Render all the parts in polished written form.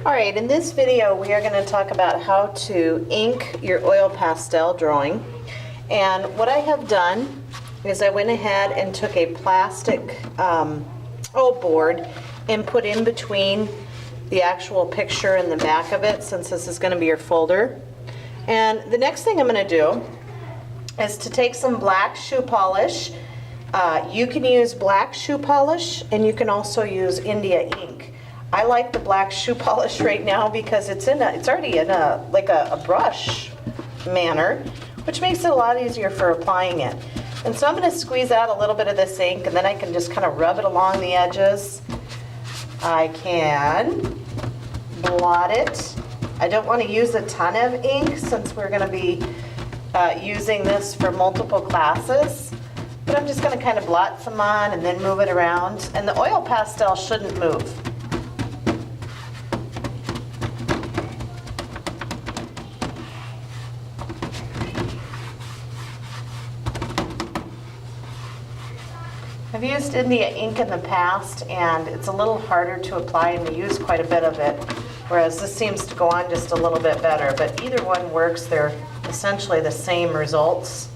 Alright, in this video we are going to talk about how to ink your oil pastel drawing. And what I have done is I went ahead and took a plastic board and put in between the actual picture and the back of it, since this is going to be your folder. And the next thing I'm going to do is to take some black shoe polish. You can use black shoe polish, and you can also use India ink. I like the black shoe polish right now because it's already in a brush manner, which makes it a lot easier for applying it. And so I'm going to squeeze out a little bit of this ink, and then I can just kind of rub it along the edges. I can blot it. I don't want to use a ton of ink since we're going to be using this for multiple classes. But I'm just going to kind of blot some on and then move it around. And the oil pastel shouldn't move. I've used India ink in the past, and it's a little harder to apply, and we use quite a bit of it, whereas this seems to go on just a little bit better. But either one works. They're essentially the same results.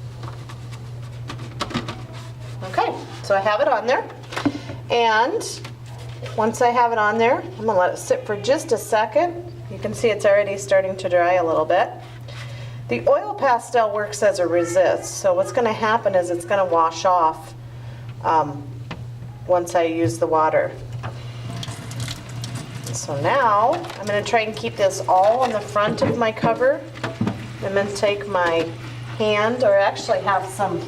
Okay, so I have it on there, and once I have it on there, I'm going to let it sit for just a second. You can see it's already starting to dry a little bit. The oil pastel works as a resist, so what's going to happen is it's going to wash off once I use the water. So now I'm going to try and keep this all on the front of my cover. I'm going to take my hand, or actually have some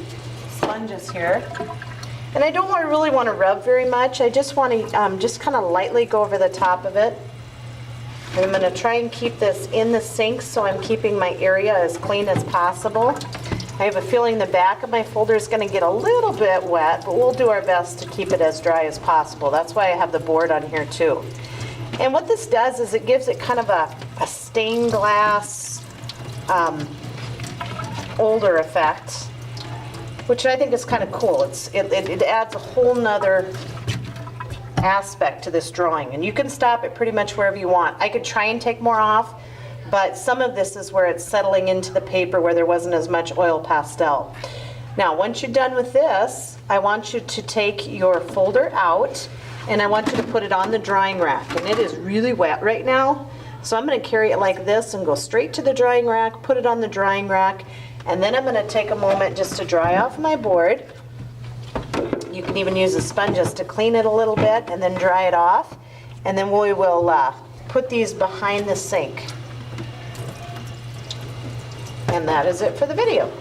sponges here, and I don't really want to rub very much. I just want to just kind of lightly go over the top of it. And I'm going to try and keep this in the sink, so I'm keeping my area as clean as possible. I have a feeling the back of my folder is going to get a little bit wet, but we'll do our best to keep it as dry as possible. That's why I have the board on here too. And what this does is it gives it kind of a stained glass older effect, which I think is kind of cool. It adds a whole nother aspect to this drawing, and you can stop it pretty much wherever you want. I could try and take more off, but some of this is where it's settling into the paper where there wasn't as much oil pastel. Now, once you're done with this, I want you to take your folder out, and I want you to put it on the drying rack. And it is really wet right now, so I'm going to carry it like this and go straight to the drying rack, put it on the drying rack, and then I'm going to take a moment just to dry off my board. You can even use the sponges to clean it a little bit and then dry it off. And then we will put these behind the sink. And that is it for the video.